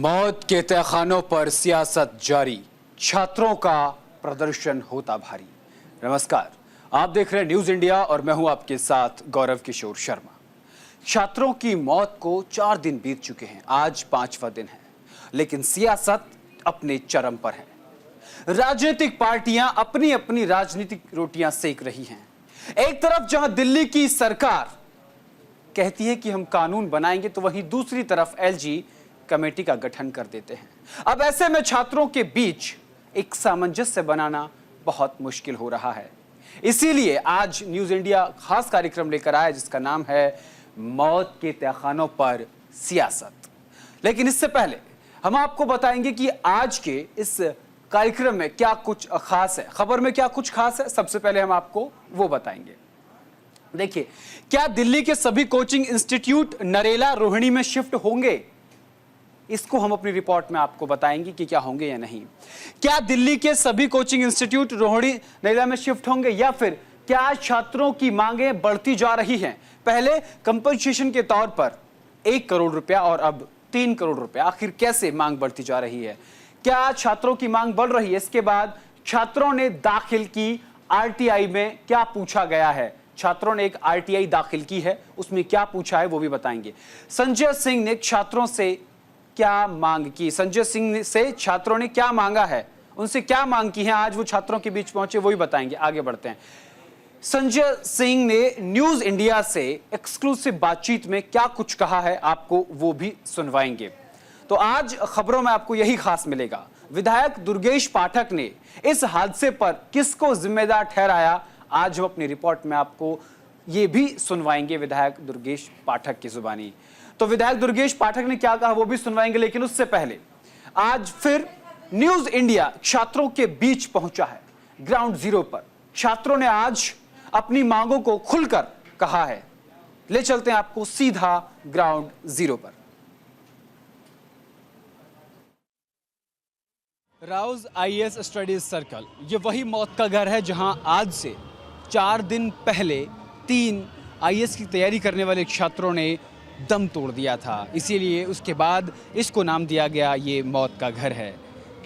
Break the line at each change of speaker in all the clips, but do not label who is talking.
मौत के तहखानों पर सियासत जारी, छात्रों का प्रदर्शन होता भारी। नमस्कार, आप देख रहे हैं न्यूज इंडिया और मैं हूं आपके साथ गौरव किशोर शर्मा। छात्रों की मौत को 4 दिन बीत चुके हैं, आज 5वां दिन है, लेकिन सियासत अपने चरम पर है। राजनीतिक पार्टियां अपनी अपनी राजनीतिक रोटियां सेक रही हैं। एक तरफ जहां दिल्ली की सरकार कहती है कि हम कानून बनाएंगे, तो वहीं दूसरी तरफ एलजी कमेटी का गठन कर देते हैं। अब ऐसे में छात्रों के बीच एक सामंजस्य बनाना बहुत मुश्किल हो रहा है। इसीलिए आज न्यूज इंडिया खास कार्यक्रम लेकर आया जिसका नाम है मौत के तहखानों पर सियासत। लेकिन इससे पहले हम आपको बताएंगे कि आज के इस कार्यक्रम में क्या कुछ खास है, खबर में क्या कुछ खास है। सबसे पहले हम आपको वो बताएंगे। देखिए, क्या दिल्ली के सभी कोचिंग इंस्टीट्यूट नरेला रोहिणी में शिफ्ट होंगे? इसको हम अपनी रिपोर्ट में आपको बताएंगे कि क्या होंगे या नहीं। क्या दिल्ली के सभी कोचिंग इंस्टीट्यूट रोहिणी नरेला में शिफ्ट होंगे, या फिर क्या छात्रों की मांगें बढ़ती जा रही हैं? पहले कंपनसेशन के तौर पर 1 करोड़ रुपया और अब 3 करोड़ रुपया, आखिर कैसे मांग बढ़ती जा रही है? क्या छात्रों की मांग बढ़ रही है? इसके बाद छात्रों ने दाखिल की आरटीआई में क्या पूछा गया है? छात्रों ने एक आरटीआई दाखिल की है, उसमें क्या पूछा है वो भी बताएंगे। संजय सिंह ने छात्रों से क्या मांग की? संजय सिंह से छात्रों ने क्या मांगा है, उनसे क्या मांग की है? आज वो छात्रों के बीच पहुंचे, वो भी बताएंगे। आगे बढ़ते हैं। संजय सिंह ने न्यूज इंडिया से एक्सक्लूसिव बातचीत में क्या कुछ कहा है, आपको वो भी सुनवाएंगे। तो आज खबरों में आपको यही खास मिलेगा। विधायक दुर्गेश पाठक ने इस हादसे पर किसको जिम्मेदार ठहराया, आज हम अपनी रिपोर्ट में आपको ये भी सुनवाएंगे विधायक दुर्गेश पाठक की जुबानी। तो विधायक दुर्गेश पाठक ने क्या कहा वो भी सुनवाएंगे, लेकिन उससे पहले आज फिर न्यूज इंडिया छात्रों के बीच पहुंचा है, ग्राउंड जीरो पर। छात्रों ने आज अपनी मांगों को खुलकर कहा है। ले चलते हैं आपको सीधा ग्राउंड जीरो पर। राउज आईएएस स्टडीज सर्कल, ये वही मौत का घर है जहां आज से 4 दिन पहले 3 आईएएस की तैयारी करने वाले छात्रों ने दम तोड़ दिया था। इसीलिए उसके बाद इसको नाम दिया गया ये मौत का घर है।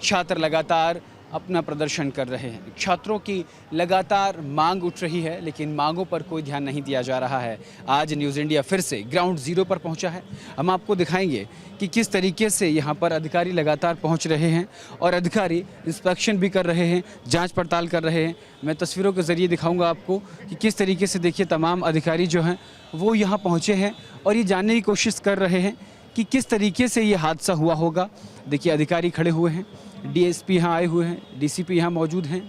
छात्र लगातार अपना प्रदर्शन कर रहे हैं, छात्रों की लगातार मांग उठ रही है, लेकिन मांगों पर कोई ध्यान नहीं दिया जा रहा है। आज न्यूज़ इंडिया फिर से ग्राउंड जीरो पर पहुंचा है। हम आपको दिखाएंगे कि किस तरीके से यहां पर अधिकारी लगातार पहुंच रहे हैं और अधिकारी इंस्पेक्शन भी कर रहे हैं, जांच पड़ताल कर रहे हैं। मैं तस्वीरों के ज़रिए दिखाऊंगा आपको कि किस तरीके से, देखिए, तमाम अधिकारी जो हैं वो यहाँ पहुँचे हैं और ये जानने की कोशिश कर रहे हैं कि किस तरीके से ये हादसा हुआ होगा। देखिए, अधिकारी खड़े हुए हैं, डीएसपी यहाँ आए हुए हैं, डीसीपी यहाँ मौजूद हैं,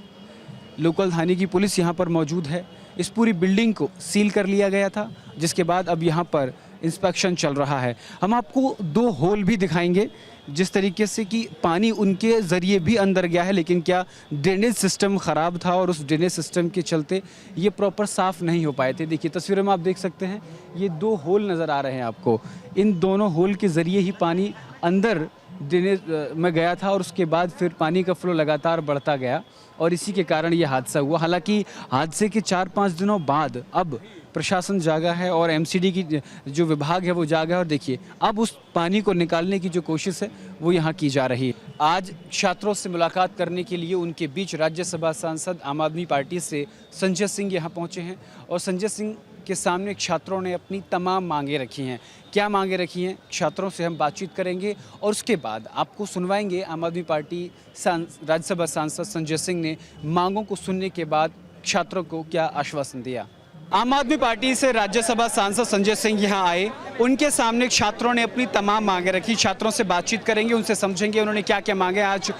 लोकल थाने की पुलिस यहाँ पर मौजूद है। इस पूरी बिल्डिंग को सील कर लिया गया था, जिसके बाद अब यहाँ पर इंस्पेक्शन चल रहा है। हम आपको 2 होल भी दिखाएंगे, जिस तरीके से कि पानी उनके ज़रिए भी अंदर गया है, लेकिन क्या ड्रेनेज सिस्टम ख़राब था और उस ड्रेनेज सिस्टम के चलते ये प्रॉपर साफ़ नहीं हो पाए थे। देखिए, तस्वीरों में आप देख सकते हैं, ये 2 होल नज़र आ रहे हैं आपको। इन दोनों होल के ज़रिए ही पानी अंदर ड्रेनेज में गया था और उसके बाद फिर पानी का फ्लो लगातार बढ़ता गया और इसी के कारण ये हादसा हुआ। हालांकि हादसे के 4-5 दिनों बाद अब प्रशासन जागा है और एमसीडी की जो विभाग है वो जागा है और देखिए, अब उस पानी को निकालने की जो कोशिश है वो यहाँ की जा रही है। आज छात्रों से मुलाकात करने के लिए उनके बीच राज्यसभा सांसद आम आदमी पार्टी से संजय सिंह यहाँ पहुँचे हैं और संजय सिंह के सामने छात्रों ने अपनी तमाम मांगें रखी हैं। क्या मांगें रखी हैं, छात्रों से हम बातचीत करेंगे और उसके बाद आपको सुनवाएंगे। आम आदमी पार्टी राज्यसभा सांसद संजय सिंह ने मांगों को सुनने के बाद छात्रों को क्या आश्वासन दिया। आम आदमी पार्टी से राज्यसभा सांसद संजय सिंह यहाँ आए, उनके सामने छात्रों ने अपनी तमाम मांगें रखी। छात्रों से बातचीत करेंगे, उनसे समझेंगे उन्होंने क्या क्या मांगे आज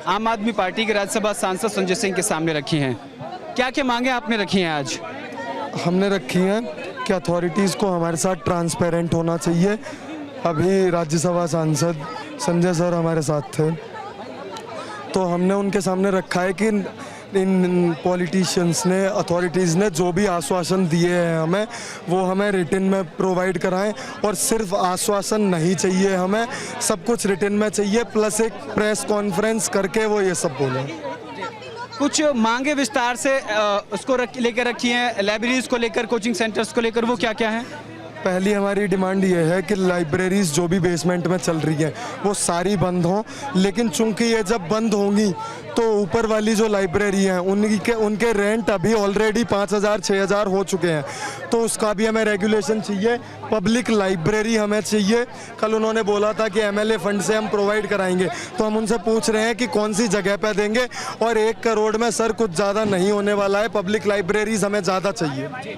आम आदमी पार्टी के राज्यसभा सांसद संजय सिंह के सामने रखी हैं। क्या क्या मांगे आपने रखी हैं? आज
हमने रखी हैं कि अथॉरिटीज़ को हमारे साथ ट्रांसपेरेंट होना चाहिए। अभी राज्यसभा सांसद संजय सर हमारे साथ थे, तो हमने उनके सामने रखा है कि इन पॉलिटिशियंस ने, अथॉरिटीज़ ने जो भी आश्वासन दिए हैं हमें, वो हमें रिटन में प्रोवाइड कराएं। और सिर्फ आश्वासन नहीं चाहिए, हमें सब कुछ रिटन में चाहिए, प्लस एक प्रेस कॉन्फ्रेंस करके वो ये सब बोलें।
कुछ मांगे विस्तार से उसको लेकर रखी हैं, लाइब्रेरीज को लेकर, कोचिंग सेंटर्स को लेकर, वो क्या क्या हैं?
पहली हमारी डिमांड ये है कि लाइब्रेरीज जो भी बेसमेंट में चल रही हैं वो सारी बंद हों, लेकिन चूंकि ये जब बंद होंगी तो ऊपर वाली जो लाइब्रेरी हैं उनके रेंट अभी ऑलरेडी 5,000 6,000 हो चुके हैं, तो उसका भी हमें रेगुलेशन चाहिए। पब्लिक लाइब्रेरी हमें चाहिए। कल उन्होंने बोला था कि MLA फंड से हम प्रोवाइड कराएंगे, तो हम उनसे पूछ रहे हैं कि कौन सी जगह पे देंगे। और 1 करोड़ में सर कुछ ज़्यादा नहीं होने वाला है, पब्लिक लाइब्रेरीज हमें ज़्यादा चाहिए।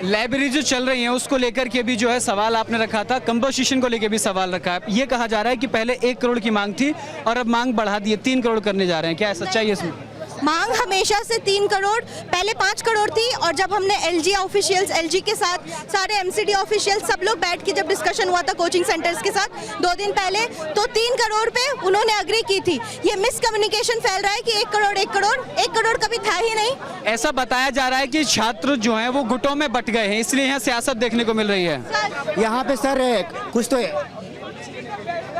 लाइब्रेरी जो चल रही है उसको लेकर के भी जो है सवाल आपने रखा था, कंपोजिशन को लेकर भी सवाल रखा है। ये कहा जा रहा है कि पहले 1 करोड़ की मांग थी और अब मांग बढ़ा दी है, 3 करोड़ करने जा रहे हैं, क्या है सच्चाई है इसमें?
मांग हमेशा से 3 करोड़, पहले 5 करोड़ थी, और जब हमने LG ऑफिशियल्स, LG के साथ सारे MCD ऑफिशियल्स सब लोग बैठ के जब डिस्कशन हुआ था कोचिंग सेंटर्स के साथ 2 दिन पहले, तो 3 करोड़ पे उन्होंने अग्री की थी। ये मिसकम्युनिकेशन फैल रहा है कि 1 करोड़ 1 करोड़ 1 करोड़ कभी था ही नहीं।
ऐसा बताया जा रहा है कि छात्र जो हैं वो गुटों में बट गए हैं, इसलिए यहाँ सियासत देखने को मिल रही है।
यहाँ पे सर कुछ तो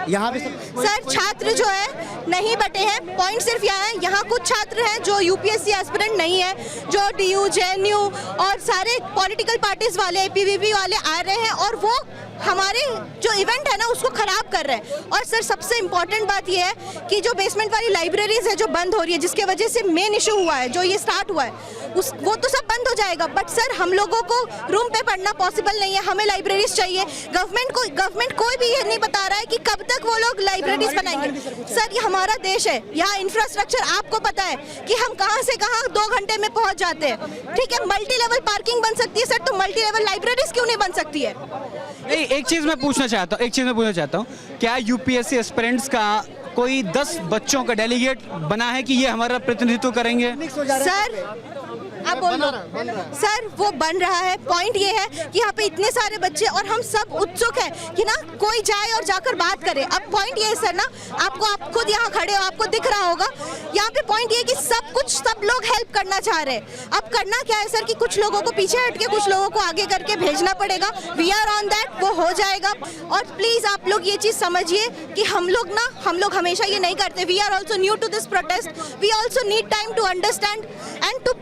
यहाँ पे
सर छात्र जो है नहीं बटे हैं, पॉइंट सिर्फ यहाँ है, यहाँ कुछ छात्र हैं जो UPSC एस्पिरेंट नहीं है, जो DU, JNU और सारे पॉलिटिकल पार्टीज वाले, APVP वाले आ रहे हैं और वो हमारे जो इवेंट है ना उसको खराब कर रहे हैं। और सर सबसे इम्पोर्टेंट बात ये है कि जो बेसमेंट वाली लाइब्रेरीज है जो बंद हो रही है, जिसके वजह से मेन इशू हुआ है, जो ये स्टार्ट हुआ है, वो तो सब बंद हो जाएगा, बट सर हम लोगों को रूम पे पढ़ना पॉसिबल नहीं है, हमें लाइब्रेरीज चाहिए। गवर्नमेंट कोई भी ये नहीं बता रहा है कि कब तक वो लोग लाइब्रेरीज बनाएंगे। सर ये हमारा देश है, यहाँ इंफ्रास्ट्रक्चर आपको पता है कि हम कहाँ से कहाँ 2 घंटे में पहुँच जाते हैं। ठीक है, मल्टी लेवल पार्किंग बन सकती है सर, तो मल्टी लेवल लाइब्रेरीज क्यों नहीं बन सकती है?
एक चीज़ मैं पूछना चाहता हूँ, क्या UPSC एस्पिरेंट्स का कोई 10 बच्चों का डेलीगेट बना है कि ये हमारा प्रतिनिधित्व करेंगे?
सर आप बोल दो सर, वो बन रहा है। पॉइंट ये है कि यहाँ पे इतने सारे बच्चे और हम सब उत्सुक हैं कि ना कोई जाए और जाकर बात करे। अब पॉइंट ये है सर ना, आप खुद यहाँ खड़े हो, आपको दिख रहा होगा, यहाँ पे पॉइंट ये है कि सब लोग हेल्प करना चाह रहे हैं। अब करना क्या है सर कि कुछ लोगों को पीछे हट के कुछ लोगों को आगे करके भेजना पड़ेगा। वी आर ऑन दैट, वो हो जाएगा। और प्लीज आप लोग ये चीज समझिए कि हम लोग हमेशा ये नहीं करते। We are also new to this protest, we also need time to understand and to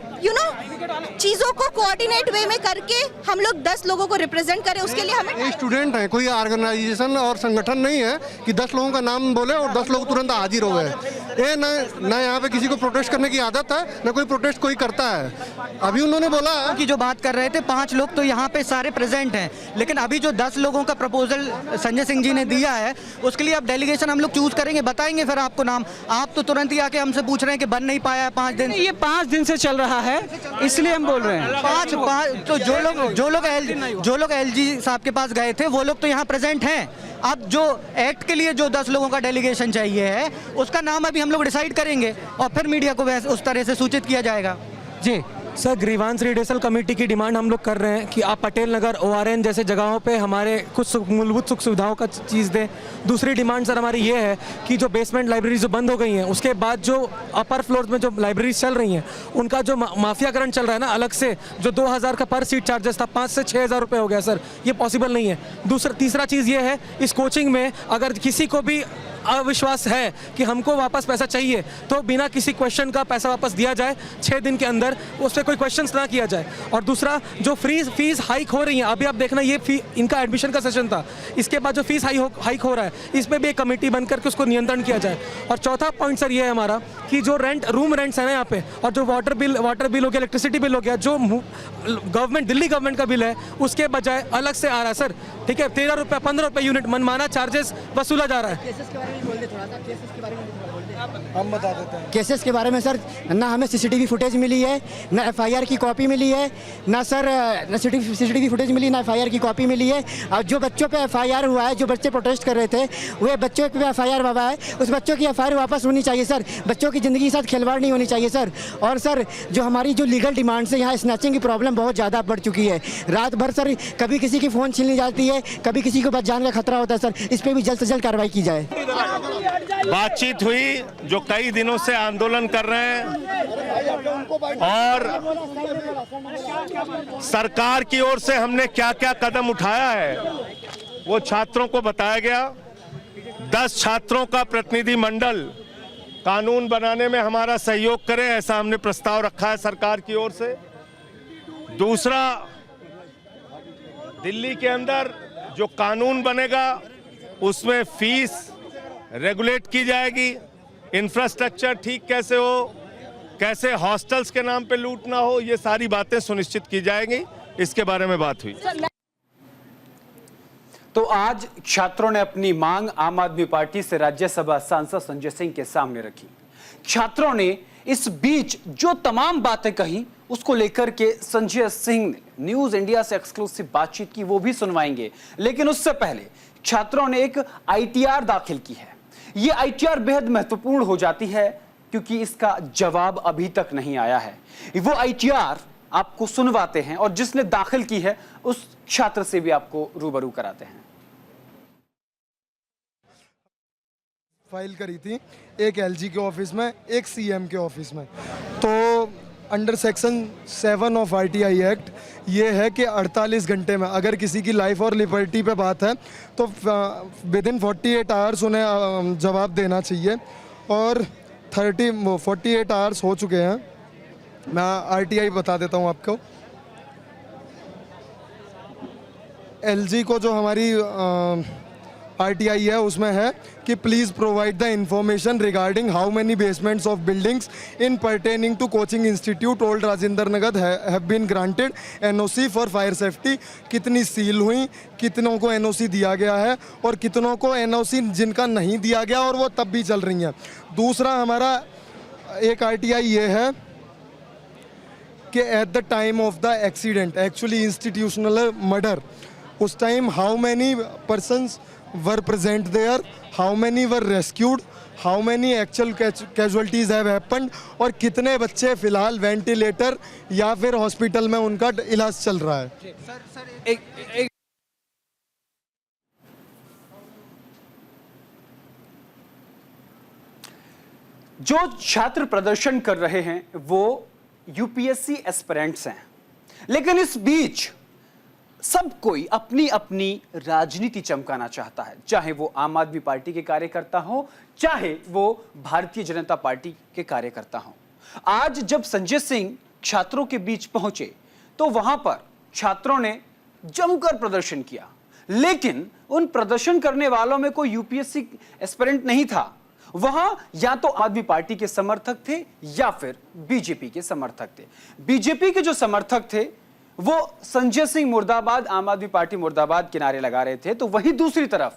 चीजों को कोऑर्डिनेट वे में करके हम लोग 10 लोगों को रिप्रेजेंट करें। उसके लिए हमें
स्टूडेंट है, कोई ऑर्गेनाइजेशन और संगठन नहीं है कि 10 लोगों का नाम बोले और 10 लोग तुरंत हाजिर हो गए। ये ना यहाँ पे किसी को प्रोटेस्ट करने की आदत है, ना कोई प्रोटेस्ट कोई करता है। अभी उन्होंने बोला
कि जो बात कर रहे थे 5 लोग तो यहाँ पे सारे प्रेजेंट हैं, लेकिन अभी जो 10 लोगों का प्रपोजल संजय सिंह जी ने दिया है उसके लिए अब डेलीगेशन हम लोग चूज करेंगे, बताएंगे फिर आपको नाम। आप तो तुरंत ही आके हमसे पूछ रहे हैं कि बन नहीं पाया है 5 दिन।
ये 5 दिन से चल रहा है, इसलिए हम बोल रहे हैं।
5 तो जो लोग LG साहब के पास गए थे वो लोग तो यहाँ प्रेजेंट हैं। अब जो एक्ट के लिए जो 10 लोगों का डेलीगेशन चाहिए है उसका नाम अभी हम लोग डिसाइड करेंगे और फिर मीडिया को उस तरह से सूचित किया जाएगा।
जी
सर, ग्रीवांस रिड्यूसल कमेटी की डिमांड हम लोग कर रहे हैं कि आप पटेल नगर ORN जैसे जगहों पे हमारे कुछ मूलभूत सुख सुविधाओं का चीज़ दें। दूसरी डिमांड सर हमारी ये है कि जो बेसमेंट लाइब्रेरी जो बंद हो गई हैं उसके बाद जो अपर फ्लोर में जो लाइब्रेरीज चल रही हैं उनका जो माफियाकरण चल रहा है ना, अलग से जो 2,000 का पर सीट चार्जेस था 5 से 6,000 रुपये हो गया सर, ये पॉसिबल नहीं है। तीसरा चीज़ ये है, इस कोचिंग में अगर किसी को भी अविश्वास है कि हमको वापस पैसा चाहिए तो बिना किसी क्वेश्चन का पैसा वापस दिया जाए 6 दिन के अंदर, उस पर कोई क्वेश्चंस ना किया जाए। और दूसरा, जो फीस हाइक हो रही है, अभी आप देखना ये इनका एडमिशन का सेशन था, इसके बाद जो फीस हाइक हो रहा है इस पर भी एक कमेटी बन करके उसको नियंत्रण किया जाए। और चौथा पॉइंट सर ये है हमारा कि जो रूम रेंट्स है ना यहाँ पे, और जो वाटर बिल हो गया, इलेक्ट्रिसिटी बिल हो गया, जो दिल्ली गवर्नमेंट का बिल है उसके बजाय अलग से आ रहा है सर। ठीक है, 13 रुपये 15 रुपये यूनिट मनमाना चार्जेस वसूला जा रहा है।
हम बता देते हैं
केसेस के बारे में सर, ना हमें CCTV फुटेज मिली है, ना FIR की कॉपी मिली है, ना सर ना CCTV फुटेज मिली, ना FIR की कॉपी मिली है। और जो बच्चों पे FIR हुआ है, जो बच्चे प्रोटेस्ट कर रहे थे वे बच्चों पे FIR हुआ है, उस बच्चों की FIR वापस होनी चाहिए सर। बच्चों की ज़िंदगी के साथ खिलवाड़ नहीं होनी चाहिए सर। और सर जो हमारी जो लीगल डिमांड्स है, यहाँ स्नैचिंग की प्रॉब्लम बहुत ज़्यादा बढ़ चुकी है। रात भर सर कभी किसी की फ़ोन छीन ली जाती है, कभी किसी को जान का खतरा होता है सर। इस पर भी जल्द से जल्द कार्रवाई की जाए।
बातचीत हुई, जो कई दिनों से आंदोलन कर रहे हैं, और सरकार की ओर से हमने क्या क्या कदम उठाया है वो छात्रों को बताया गया। 10 छात्रों का प्रतिनिधि मंडल कानून बनाने में हमारा सहयोग करे, ऐसा हमने प्रस्ताव रखा है सरकार की ओर से। दूसरा, दिल्ली के अंदर जो कानून बनेगा उसमें फीस रेगुलेट की जाएगी, इंफ्रास्ट्रक्चर ठीक कैसे हो, कैसे हॉस्टल्स के नाम पे लूट ना हो, ये सारी बातें सुनिश्चित की जाएंगी। इसके बारे में बात हुई।
तो आज छात्रों ने अपनी मांग आम आदमी पार्टी से राज्यसभा सांसद संजय सिंह के सामने रखी। छात्रों ने इस बीच जो तमाम बातें कही उसको लेकर के संजय सिंह ने न्यूज इंडिया से एक्सक्लूसिव बातचीत की, वो भी सुनवाएंगे। लेकिन उससे पहले छात्रों ने एक आईटीआर दाखिल की है। ये आईटीआर बेहद महत्वपूर्ण हो जाती है क्योंकि इसका जवाब अभी तक नहीं आया है। वो आईटीआर आपको सुनवाते हैं और जिसने दाखिल की है उस छात्र से भी आपको रूबरू कराते हैं।
फाइल करी थी, एक एलजी के ऑफिस में, एक सीएम के ऑफिस में। तो under section 7 of RTI act ये है कि 48 घंटे में अगर किसी की लाइफ और लिबर्टी पे बात है तो विदिन 48 आवर्स उन्हें जवाब देना चाहिए। और 48 आवर्स हो चुके हैं। मैं आरटीआई बता देता हूँ आपको। एलजी को जो हमारी आरटीआई है उसमें है कि please provide the information regarding how many basements of buildings in pertaining to coaching institute old Rajendra Nagar have been granted NOC for fire safety. कितनी सील हुई, कितनों को एनओसी दिया गया है और कितनों को एनओसी जिनका नहीं दिया गया और वो तब भी चल रही हैं। दूसरा हमारा एक आरटीआई ये है कि at the time of the accident actually institutional murder, उस time how many persons were present there, how many were rescued, how many actual casualties have happened और कितने बच्चे फिलहाल वेंटिलेटर या फिर हॉस्पिटल में उनका इलाज चल रहा है।
जो छात्र प्रदर्शन कर रहे हैं वो यूपीएससी एस्पिरेंट्स हैं, लेकिन इस बीच सब कोई अपनी अपनी राजनीति चमकाना चाहता है, चाहे वो आम आदमी पार्टी के कार्यकर्ता हो, चाहे वो भारतीय जनता पार्टी के कार्यकर्ता हो। आज जब संजय सिंह छात्रों के बीच पहुंचे तो वहां पर छात्रों ने जमकर प्रदर्शन किया, लेकिन उन प्रदर्शन करने वालों में कोई यूपीएससी एस्पिरेंट नहीं था। वहां या तो आम आदमी पार्टी के समर्थक थे या फिर बीजेपी के समर्थक थे। बीजेपी के जो समर्थक थे वो संजय सिंह मुर्दाबाद, आम आदमी पार्टी मुर्दाबाद के नारे लगा रहे थे, तो वहीं दूसरी तरफ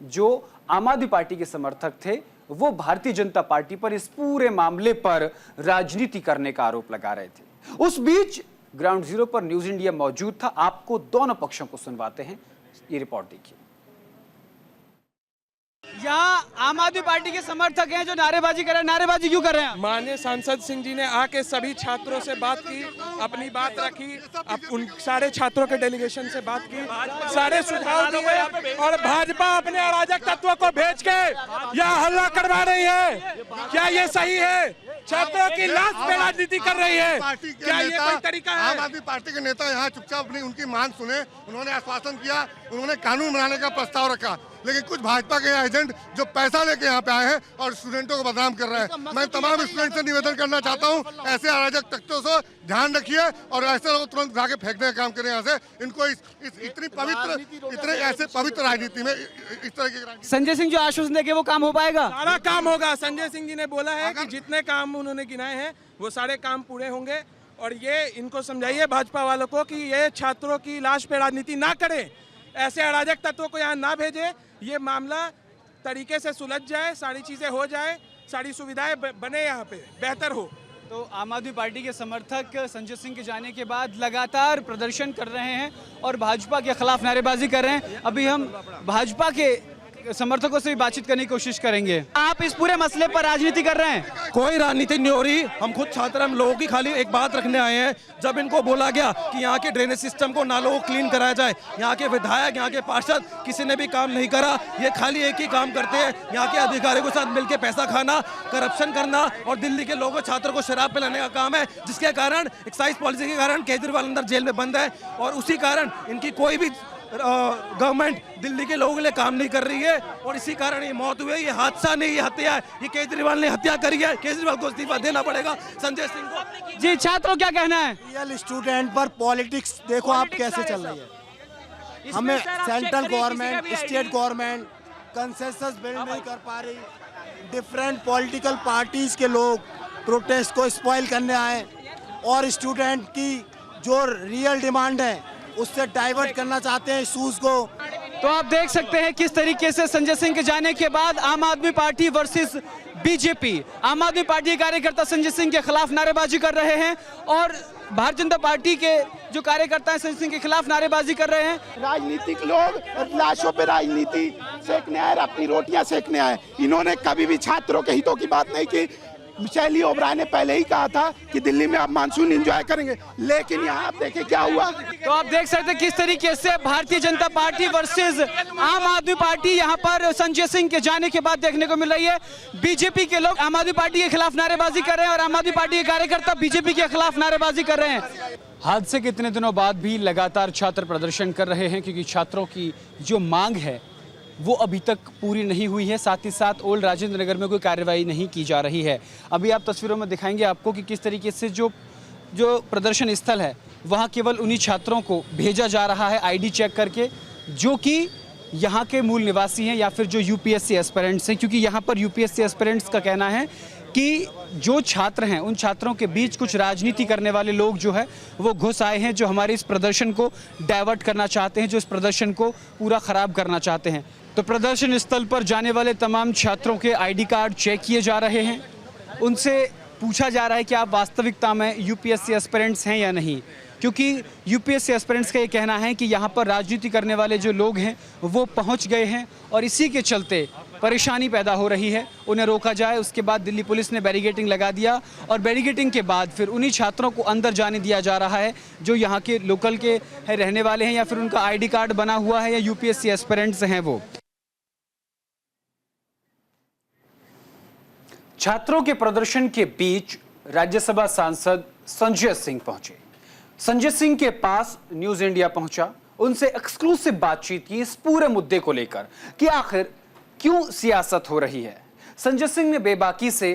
जो आम आदमी पार्टी के समर्थक थे वो भारतीय जनता पार्टी पर इस पूरे मामले पर राजनीति करने का आरोप लगा रहे थे। उस बीच ग्राउंड जीरो पर न्यूज इंडिया मौजूद था। आपको दोनों पक्षों को सुनवाते हैं, ये रिपोर्ट देखिए।
यहाँ आम आदमी पार्टी के समर्थक हैं जो नारेबाजी कर रहे हैं। नारेबाजी क्यों कर रहे हैं?
माननीय सांसद सिंह जी ने आके सभी छात्रों से बात की, अपनी बात रखी, उन सारे छात्रों के डेलीगेशन से बात की, सारे सुझाव दिए और भाजपा अपने अराजक तत्वों को भेज के यह हल्ला करवा रही है। क्या ये सही है? छात्रों की लाश पे राजनीति कर रही है, क्या ये कोई तरीका है?
आम आदमी पार्टी के नेता यहाँ चुपचाप अपनी उनकी मांग सुने, उन्होंने आश्वासन किया, उन्होंने कानून बनाने का प्रस्ताव रखा, लेकिन कुछ भाजपा के एजेंट जो पैसा लेके यहाँ पे आए हैं और स्टूडेंटों को बदनाम कर रहे हैं। मैं तमाम स्टूडेंट से निवेदन करना चाहता हूँ, ऐसे अराजक तत्वों से ध्यान रखिए और ऐसे लोग तुरंत उठा के फेंकने का काम करें यहाँ से। इनको इतनी ऐसे पवित्र राजनीति में इस तरह की
संजय सिंह जो आश्वासन देंगे वो काम हो पाएगा?
सारा काम होगा। संजय सिंह जी ने बोला है कि जितने काम उन्होंने गिनाए हैं वो सारे काम पूरे होंगे। और ये इनको समझाइए भाजपा वालों को कि ये छात्रों की लाश पे राजनीति ना करें, ऐसे अराजक तत्वों को यहाँ ना भेजें, ये मामला तरीके से सुलझ जाए, सारी चीज़ें हो जाए, सारी सुविधाएं बने, यहाँ पे बेहतर हो।
तो आम आदमी पार्टी के समर्थक संजय सिंह के जाने के बाद लगातार प्रदर्शन कर रहे हैं और भाजपा के खिलाफ नारेबाजी कर रहे हैं। अभी हम भाजपा के समर्थकों से भी बातचीत करने की कोशिश करेंगे। आप इस पूरे मसले पर राजनीति कर रहे हैं?
कोई राजनीति नहीं हो रही। हम खुद छात्र, हम लोगों की खाली एक बात रखने आए हैं। जब इनको बोला गया कि यहाँ के ड्रेनेज सिस्टम को, नालों को क्लीन कराया जाए, यहाँ के विधायक, यहाँ के पार्षद किसी ने भी काम नहीं करा। ये खाली एक ही काम करते हैं, यहाँ के अधिकारियों के साथ मिलकर पैसा खाना, करप्शन करना और दिल्ली के लोगों छात्रों को शराब पिलाने का काम है, जिसके कारण एक्साइज पॉलिसी के कारण केजरीवाल अंदर जेल में बंद है और उसी कारण इनकी कोई भी गवर्नमेंट दिल्ली के लोगों के लिए काम नहीं कर रही है और इसी कारण ये मौत हुई है। ये हादसा नहीं, ये हत्या है। ये केजरीवाल ने हत्या करी है। केजरीवाल को इस्तीफा देना पड़ेगा, संजय सिंह को।
जी छात्रों क्या कहना है?
रियल स्टूडेंट पर पॉलिटिक्स देखो आप कैसे चल रही है।
हमें central government, state government consensus build नहीं कर पा रही। डिफरेंट पॉलिटिकल पार्टीज के लोग प्रोटेस्ट को स्पॉइल करने आए और स्टूडेंट की जो रियल डिमांड है उससे डाइवर्ट करना चाहते हैं इशूज को।
तो आप देख सकते हैं किस तरीके से संजय सिंह के जाने के बाद आम आदमी पार्टी वर्सेस बीजेपी, आम आदमी पार्टी के कार्यकर्ता संजय सिंह के खिलाफ नारेबाजी कर रहे हैं और भारतीय जनता पार्टी के जो कार्यकर्ता हैं संजय सिंह के खिलाफ नारेबाजी कर रहे हैं।
राजनीतिक लोग लाशों पे राजनीति सेकने आए, अपनी रोटियां सेकने आए। इन्होंने कभी भी छात्रों के हितों की बात नहीं की। शैली ओबराय ने पहले ही कहा था कि दिल्ली में आप मानसून एंजॉय करेंगे, लेकिन यहाँ आप देखें क्या हुआ।
तो आप देख सकते हैं किस तरीके से भारतीय जनता पार्टी वर्सेस आम आदमी पार्टी यहाँ पर संजय सिंह के जाने के बाद देखने को मिल रही है। बीजेपी के लोग आम आदमी पार्टी के खिलाफ नारेबाजी कर रहे हैं और आम आदमी पार्टी के कार्यकर्ता बीजेपी के खिलाफ नारेबाजी कर रहे हैं। हादसे के इतने दिनों बाद भी लगातार छात्र प्रदर्शन कर रहे हैं क्योंकि छात्रों की जो मांग है वो अभी तक पूरी नहीं हुई है। साथ ही साथ ओल्ड राजेंद्र नगर में कोई कार्रवाई नहीं की जा रही है। अभी आप तस्वीरों में दिखाएंगे आपको कि किस तरीके से जो प्रदर्शन स्थल है वहाँ केवल उन्हीं छात्रों को भेजा जा रहा है आईडी चेक करके जो कि यहाँ के मूल निवासी हैं या फिर जो यूपीएससी एस्पिरेंट्स हैं, क्योंकि यहाँ पर यूपीएससी एस्पिरेंट्स का कहना है कि जो छात्र हैं उन छात्रों के बीच कुछ राजनीति करने वाले लोग जो है वो घुस आए हैं, जो हमारे इस प्रदर्शन को डाइवर्ट करना चाहते हैं, जो इस प्रदर्शन को पूरा ख़राब करना चाहते हैं। तो प्रदर्शन स्थल पर जाने वाले तमाम छात्रों के आईडी कार्ड चेक किए जा रहे हैं। उनसे पूछा जा रहा है कि आप वास्तविकता में यूपीएससी एस्पिरेंट्स हैं या नहीं, क्योंकि यूपीएससी एस्पिरेंट्स का ये कहना है कि यहाँ पर राजनीति करने वाले जो लोग हैं वो पहुँच गए हैं और इसी के चलते परेशानी पैदा हो रही है। उन्हें रोका जाए, उसके बाद दिल्ली पुलिस ने बैरिकेडिंग लगा दिया और बैरिकेडिंग के बाद फिर उन्हीं छात्रों को अंदर जाने दिया जा रहा है जो यहाँ के लोकल के रहने वाले हैं या फिर उनका आईडी कार्ड बना हुआ है या यूपीएससी एस्पिरेंट्स हैं वो। छात्रों के प्रदर्शन के बीच राज्यसभा सांसद संजय सिंह पहुंचे। संजय सिंह के पास न्यूज इंडिया पहुंचा, उनसे एक्सक्लूसिव बातचीत की इस पूरे मुद्दे को लेकर कि आखिर क्यों सियासत हो रही है। संजय सिंह ने बेबाकी से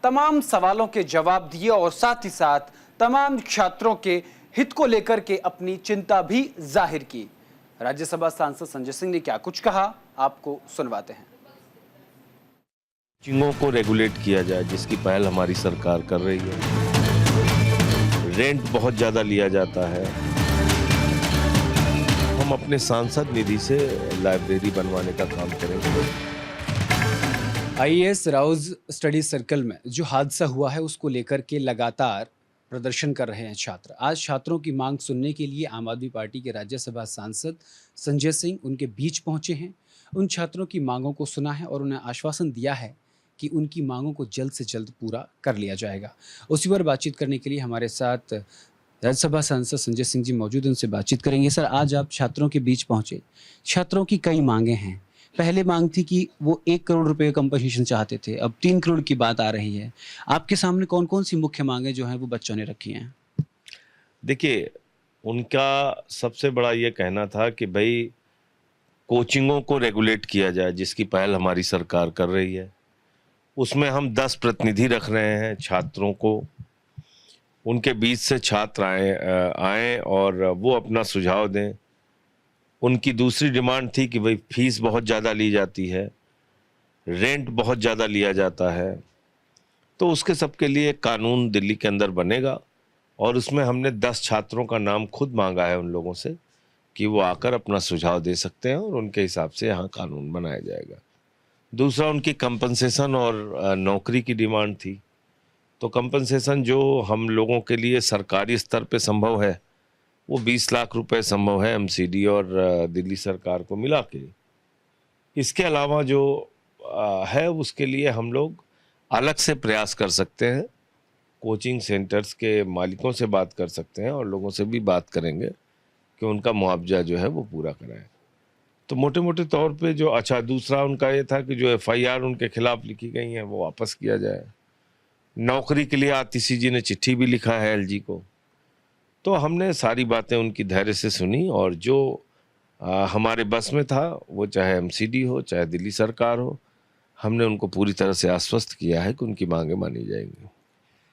तमाम सवालों के जवाब दिए और साथ ही साथ तमाम छात्रों के हित को लेकर के अपनी चिंता भी जाहिर की। राज्यसभा सांसद संजय सिंह ने क्या कुछ कहा, आपको सुनवाते हैं।
कोचिंगों को रेगुलेट किया जाए जिसकी पहल हमारी सरकार कर रही है। रेंट बहुत ज़्यादा लिया जाता है। हम अपने सांसद निधि से लाइब्रेरी बनवाने का काम करेंगे।
आईएएस राउज स्टडी सर्कल में जो हादसा हुआ है उसको लेकर के लगातार प्रदर्शन कर रहे हैं छात्र। आज छात्रों की मांग सुनने के लिए आम आदमी पार्टी के राज्यसभा सांसद संजय सिंह उनके बीच पहुंचे हैं। उन छात्रों की मांगों को सुना है और उन्हें आश्वासन दिया है कि उनकी मांगों को जल्द से जल्द पूरा कर लिया जाएगा। उसी पर बातचीत करने के लिए हमारे साथ राज्यसभा सांसद संजय सिंह जी मौजूद, उनसे बातचीत करेंगे। सर, आज आप छात्रों के बीच पहुंचे। छात्रों की कई मांगे हैं। पहले मांग थी कि वो 1 करोड़ रुपए कंपनसेशन चाहते थे, अब 3 करोड़ की बात आ रही है। आपके सामने कौन कौन सी मुख्य मांगे जो हैं वो बच्चों ने रखी हैं?
देखिए, उनका सबसे बड़ा ये कहना था कि भाई कोचिंगों को रेगुलेट किया जाए जिसकी पहल हमारी सरकार कर रही है। उसमें हम 10 प्रतिनिधि रख रहे हैं छात्रों को। उनके बीच से छात्र आए और वो अपना सुझाव दें। उनकी दूसरी डिमांड थी कि भाई फीस बहुत ज़्यादा ली जाती है, रेंट बहुत ज़्यादा लिया जाता है, तो उसके सबके लिए एक कानून दिल्ली के अंदर बनेगा और उसमें हमने 10 छात्रों का नाम खुद मांगा है उन लोगों से कि वो आकर अपना सुझाव दे सकते हैं और उनके हिसाब से यहाँ कानून बनाया जाएगा। दूसरा, उनकी कंपनसेशन और नौकरी की डिमांड थी। तो कंपनसेशन जो हम लोगों के लिए सरकारी स्तर पे संभव है वो 20 लाख रुपए संभव है एमसीडी और दिल्ली सरकार को मिला के। इसके अलावा जो है उसके लिए हम लोग अलग से प्रयास कर सकते हैं। कोचिंग सेंटर्स के मालिकों से बात कर सकते हैं और लोगों से भी बात करेंगे कि उनका मुआवजा जो है वो पूरा कराएं। तो मोटे मोटे तौर पे जो दूसरा उनका ये था कि जो एफआईआर उनके खिलाफ लिखी गई हैं वो वापस किया जाए। नौकरी के लिए आतिशी जी ने चिट्ठी भी लिखा है एलजी को। तो हमने सारी बातें उनकी धैर्य से सुनी और जो हमारे बस में था, वो चाहे एमसीडी हो चाहे दिल्ली सरकार हो, हमने उनको पूरी तरह से आश्वस्त किया है कि उनकी मांगें मानी जाएंगी।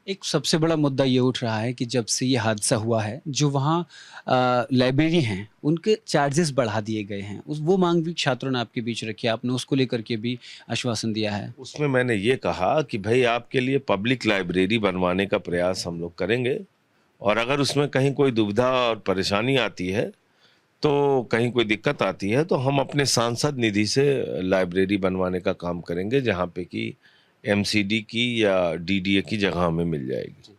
एक सबसे बड़ा मुद्दा ये उठ रहा है कि जब से ये हादसा हुआ है, जो वहाँ लाइब्रेरी हैं उनके चार्जेस बढ़ा दिए गए हैं। वो मांग भी छात्रों ने आपके बीच रखी है, आपने उसको लेकर के भी आश्वासन दिया है।
उसमें मैंने ये कहा कि भाई आपके लिए पब्लिक लाइब्रेरी बनवाने का प्रयास हम लोग करेंगे, और अगर उसमें कहीं कोई दुविधा और परेशानी आती है, तो कहीं कोई दिक्कत आती है, तो हम अपने सांसद निधि से लाइब्रेरी बनवाने का काम करेंगे, जहाँ पे कि एमसीडी की या डीडीए की जगह हमें मिल जाएगी।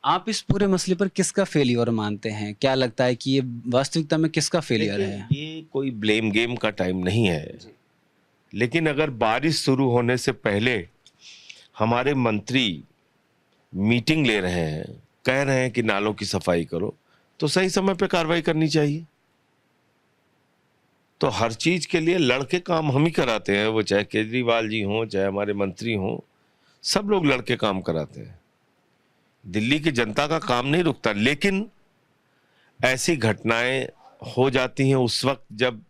आप इस पूरे मसले पर किसका फेलियर मानते हैं? क्या लगता है कि ये वास्तविकता में किसका फेलियर है?
ये कोई ब्लेम गेम का टाइम नहीं है, लेकिन अगर बारिश शुरू होने से पहले हमारे मंत्री मीटिंग ले रहे हैं, कह रहे हैं कि नालों की सफाई करो, तो सही समय पे कार्रवाई करनी चाहिए। तो हर चीज के लिए लड़के काम हम ही कराते हैं, वो चाहे केजरीवाल जी हों, चाहे हमारे मंत्री हों, सब लोग लड़के काम कराते हैं। दिल्ली की जनता का काम नहीं रुकता, लेकिन ऐसी घटनाएं हो जाती हैं उस वक्त जब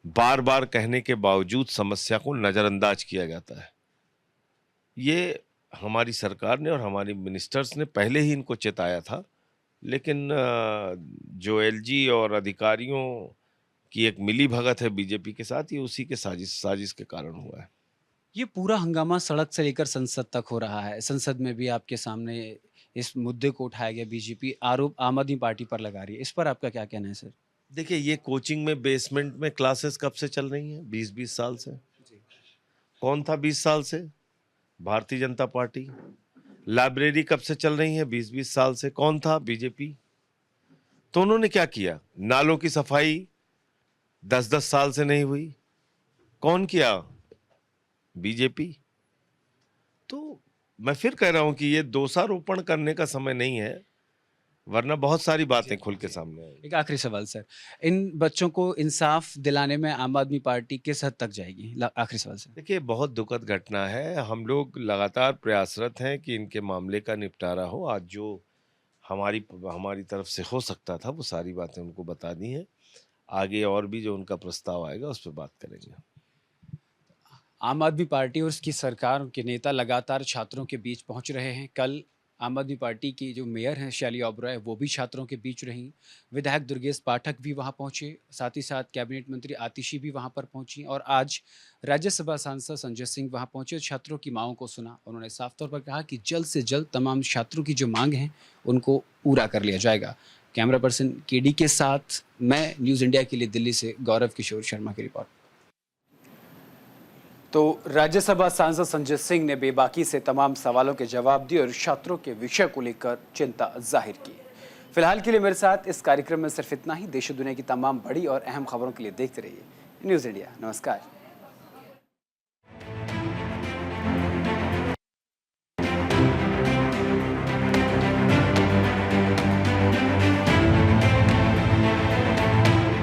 बार बार कहने के बावजूद समस्या को नजरअंदाज किया जाता है। ये हमारी सरकार ने और हमारी मिनिस्टर्स ने पहले ही इनको चेताया था, लेकिन जो एलजी और अधिकारियों की एक मिली भगत है बीजेपी के साथ, ये उसी के साजिश के कारण हुआ है।
ये पूरा हंगामा सड़क से लेकर संसद तक हो रहा है। संसद में भी आपके सामने इस मुद्दे को उठाया गया, बीजेपी आरोप आम आदमी पार्टी पर लगा रही है। इस पर आपका क्या कहना है सर?
देखिए, ये कोचिंग में बेसमेंट में क्लासेस कब से चल रही हैं? 20-20 साल से। कौन था 20 साल से? भारतीय जनता पार्टी। लाइब्रेरी कब से चल रही है? 20-20 साल से। कौन था? बीजेपी। तो उन्होंने क्या किया? नालों की सफाई 10-10 साल से नहीं हुई। कौन किया? बीजेपी। तो मैं फिर कह रहा हूं कि ये दोषारोपण करने का समय नहीं है, वरना बहुत सारी बातें खुल के सामने आएंगी।
एक आखिरी सवाल सर, इन बच्चों को इंसाफ दिलाने में आम आदमी पार्टी किस हद तक जाएगी? आखिरी सवाल सर।
देखिए, बहुत दुखद घटना है। हम लोग लगातार प्रयासरत हैं कि इनके मामले का निपटारा हो। आज जो हमारी तरफ से हो सकता था, वो सारी बातें उनको बता दी हैं। आगे और भी जो उनका प्रस्ताव आएगा उस पर बात करेंगे।
आम आदमी पार्टी और उसकी सरकार के नेता लगातार छात्रों के बीच पहुंच रहे हैं। कल आम आदमी पार्टी की जो मेयर हैं शैली ओबरॉय, वो भी छात्रों के बीच रहीं। विधायक दुर्गेश पाठक भी वहां पहुंचे, साथ ही साथ कैबिनेट मंत्री आतिशी भी वहां पर पहुंची, और आज राज्यसभा सांसद संजय सिंह वहां पहुंचे और छात्रों की मांगों को सुना। उन्होंने साफ तौर पर कहा कि जल्द से जल्द तमाम छात्रों की जो मांग हैं उनको पूरा कर लिया जाएगा। कैमरा पर्सन केडी के साथ मैं न्यूज़ इंडिया के लिए दिल्ली से गौरव किशोर शर्मा की रिपोर्ट। तो राज्यसभा सांसद संजय सिंह ने बेबाकी से तमाम सवालों के जवाब दिए और छात्रों के विषय को लेकर चिंता जाहिर की। फिलहाल के लिए मेरे साथ इस कार्यक्रम में सिर्फ इतना ही। देश और दुनिया की तमाम बड़ी और अहम खबरों के लिए देखते रहिए न्यूज़ इंडिया। नमस्कार।